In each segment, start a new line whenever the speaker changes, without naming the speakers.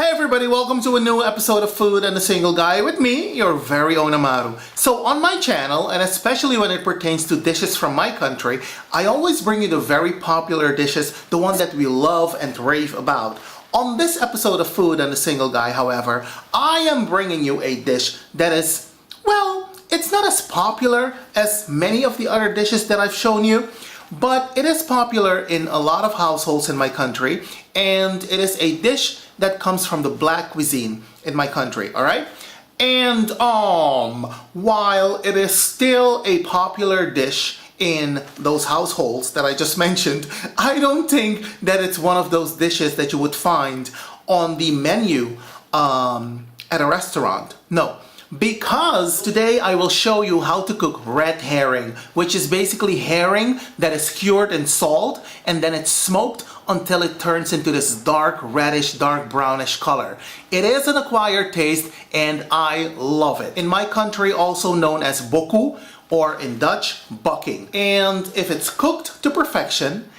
Hey everybody, welcome to a new episode of Food and a Single Guy with me, your very own AMARU. So on my channel, and especially when it pertains to dishes from my country, I always bring you the very popular dishes, the ones that we love and rave about. On this episode of Food and a Single Guy, however, I am bringing you a dish that is, well, it's not as popular as many of the other dishes that I've shown you, but it is popular in a lot of households in my country, and it is a dish that comes from the black cuisine in my country, all right? And while it is still a popular dish in those households that I just mentioned, I don't think that it's one of those dishes that you would find on the menu at a restaurant. No. Because today I will show you how to cook red herring, which is basically herring that is cured in salt and then it's smoked until it turns into this dark reddish, dark brownish color. It is an acquired taste and I love it. In my country, also known as Bokoe, or in Dutch, Bokking. And if it's cooked to perfection,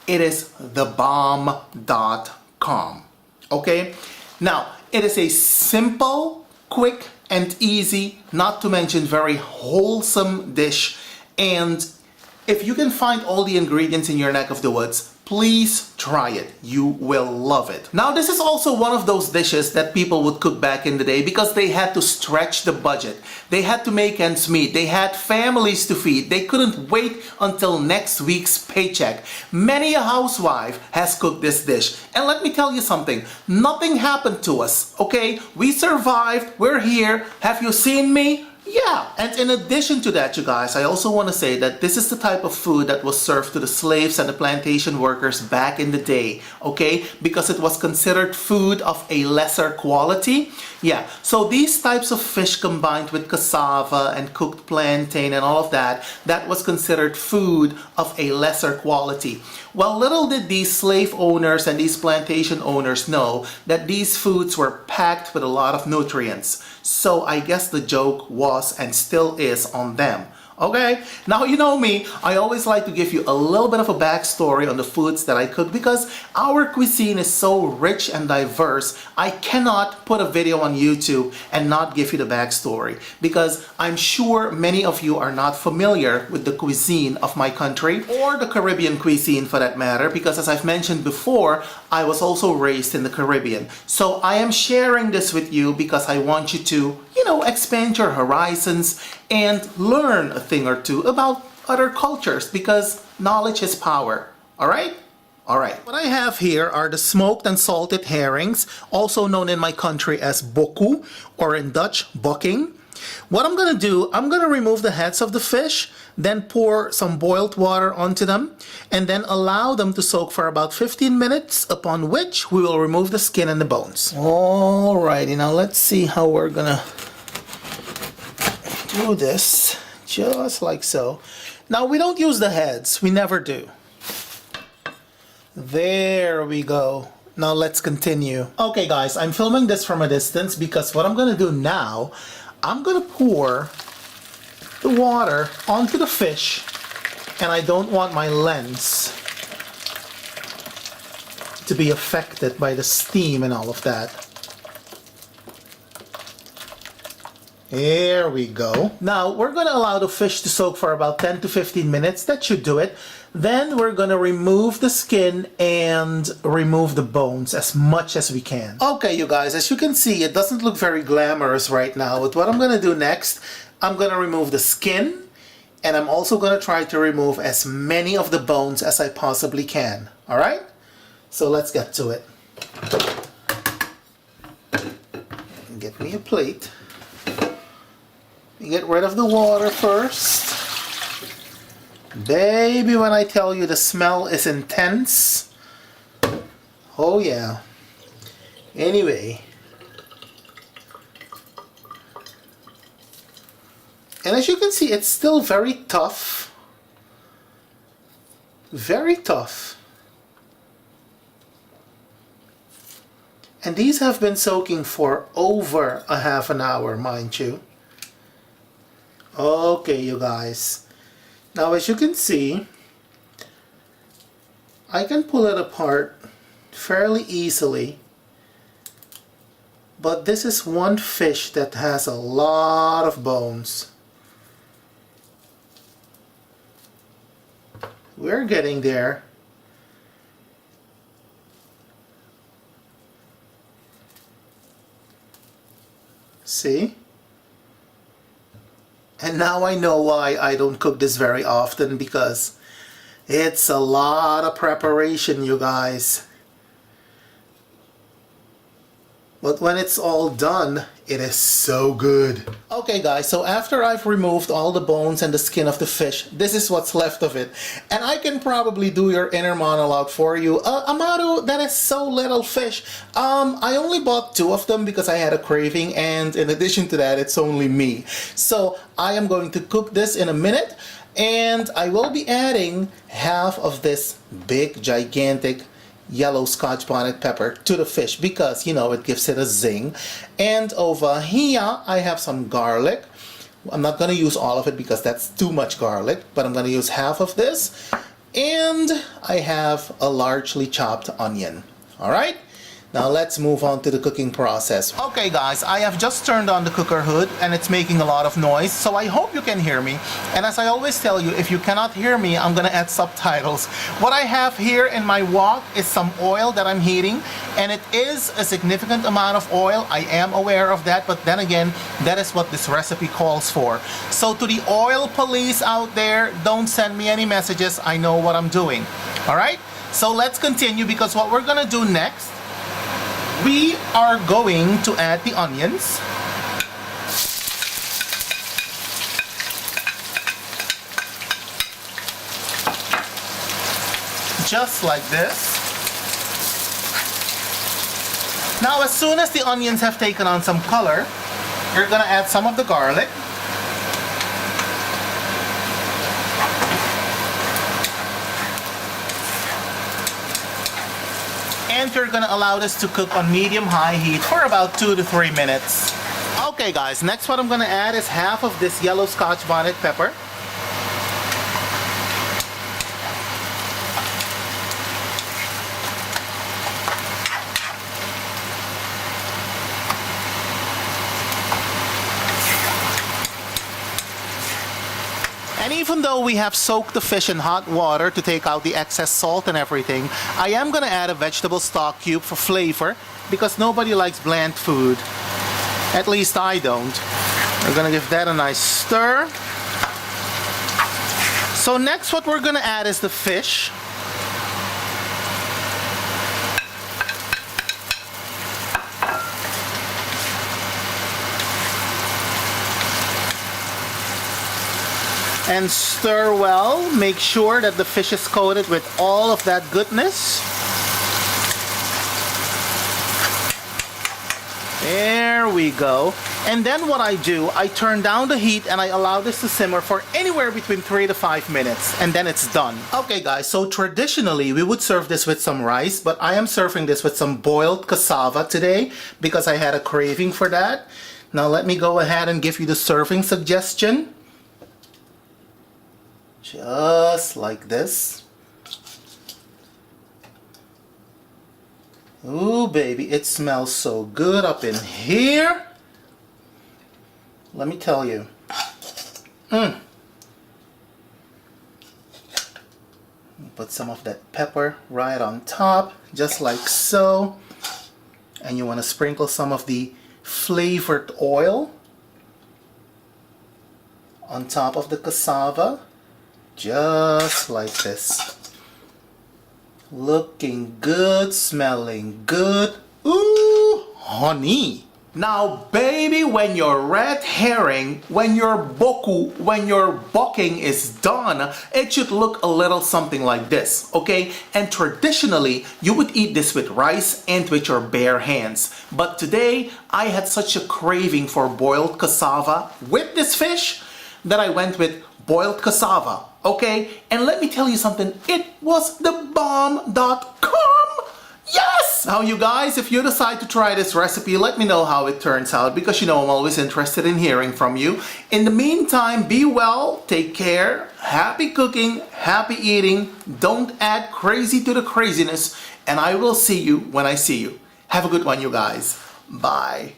it is thebomb.com. Okay? Now, it is a simple, quick, and easy, not to mention very wholesome dish. And if you can find all the ingredients in your neck of the woods, please try it. You will love it. Now, this is also one of those dishes that people would cook back in the day because they had to stretch the budget. They had to make ends meet. They had families to feed. They couldn't wait until next week's paycheck. Many a housewife has cooked this dish. And let me tell you something, nothing happened to us, okay? We survived, we're here. Have you seen me? Yeah, and in addition to that, you guys, I also want to say that this is the type of food that was served to the slaves and the plantation workers back in the day, okay? Because it was considered food of a lesser quality. Yeah, so these types of fish combined with cassava and cooked plantain and all of that, that was considered food of a lesser quality. Well, little did these slave owners and these plantation owners know that these foods were packed with a lot of nutrients. So I guess the joke was and still is on them. Okay, now you know me, I always like to give you a little bit of a backstory on the foods that I cook because our cuisine is so rich and diverse. I cannot put a video on YouTube and not give you the backstory because I'm sure many of you are not familiar with the cuisine of my country or the Caribbean cuisine for that matter, because as I've mentioned before, I was also raised in the Caribbean. So I am sharing this with you because I want you to, expand your horizons and learn a thing or two about other cultures because knowledge is power. All right? All right. What I have here are the smoked and salted herrings, also known in my country as Bokoe, or in Dutch, Bokking. What I'm going to do, I'm going to remove the heads of the fish, then pour some boiled water onto them, and then allow them to soak for about 15 minutes, upon which we will remove the skin and the bones. Alrighty, now let's see how we're going to do this, just like so. Now, we don't use the heads. We never do. There we go. Now let's continue. Okay, guys, I'm filming this from a distance because what I'm going to do now, I'm going to pour the water onto the fish, and I don't want my lens to be affected by the steam and all of that. There we go. Now we're going to allow the fish to soak for about 10 to 15 minutes. That should do it. Then we're going to remove the skin and remove the bones as much as we can. Okay, you guys, as you can see, it doesn't look very glamorous right now. But what I'm going to do next, I'm going to remove the skin, and I'm also going to try to remove as many of the bones as I possibly can. All right? So let's get to it. Get me a plate. Get rid of the water first. Baby, when I tell you the smell is intense. Oh yeah. Anyway. And as you can see, it's still very tough. Very tough. And these have been soaking for over a half an hour, mind you. Okay, you guys. Now, as you can see, I can pull it apart fairly easily But this is one fish that has a lot of bones. We're getting there. See? And now I know why I don't cook this very often, because it's a lot of preparation, you guys. But when it's all done, it is so good. Okay guys, so after I've removed all the bones and the skin of the fish, this is what's left of it. And I can probably do your inner monologue for you. AMARU, that is so little fish. I only bought 2 of them because I had a craving, and in addition to that, it's only me. So I am going to cook this in a minute, and I will be adding half of this big, gigantic yellow Scotch bonnet pepper to the fish because, you know, it gives it a zing. And over here I have some garlic. I'm not going to use all of it because that's too much garlic, but I'm going to use half of this. And I have a largely chopped onion. Alright? Now let's move on to the cooking process. Okay guys, I have just turned on the cooker hood and it's making a lot of noise, so I hope you can hear me. And as I always tell you, if you cannot hear me, I'm gonna add subtitles. What I have here in my wok is some oil that I'm heating, and it is a significant amount of oil. I am aware of that, but then again, that is what this recipe calls for. So to the oil police out there, don't send me any messages. I know what I'm doing. Alright? So let's continue, because what we're gonna do next, we are going to add the onions. Just like this. Now as soon as the onions have taken on some color, you're gonna add some of the garlic. And you're gonna allow this to cook on medium-high heat for about 2 to 3 minutes. Okay guys, next what I'm gonna add is half of this yellow Scotch bonnet pepper. And even though we have soaked the fish in hot water to take out the excess salt and everything, I am going to add a vegetable stock cube for flavor, because nobody likes bland food. At least I don't. We're going to give that a nice stir. So next what we're going to add is the fish. And stir well. Make sure that the fish is coated with all of that goodness. There we go. And then what I do, I turn down the heat and I allow this to simmer for anywhere between 3 to 5 minutes, and then it's done. Okay guys, so traditionally we would serve this with some rice, but I am serving this with some boiled cassava today because I had a craving for that. Now let me go ahead and give you the serving suggestion. Just like this. Ooh, baby, it smells so good up in here. Let me tell you. Put some of that pepper right on top, just like so. And you want to sprinkle some of the flavored oil on top of the cassava. Just like this. Looking good, smelling good. Ooh, honey. Now, baby, when your red herring, when your bokoe, when your bokking is done, it should look a little something like this, okay? And traditionally, you would eat this with rice and with your bare hands. But today, I had such a craving for boiled cassava with this fish that I went with boiled cassava. Okay, and let me tell you something, it was the bomb.com. Yes! Now you guys, if you decide to try this recipe, let me know how it turns out, because you know I'm always interested in hearing from you. In the meantime, be well, take care, happy cooking, happy eating, don't add crazy to the craziness, and I will see you when I see you. Have a good one, you guys. Bye.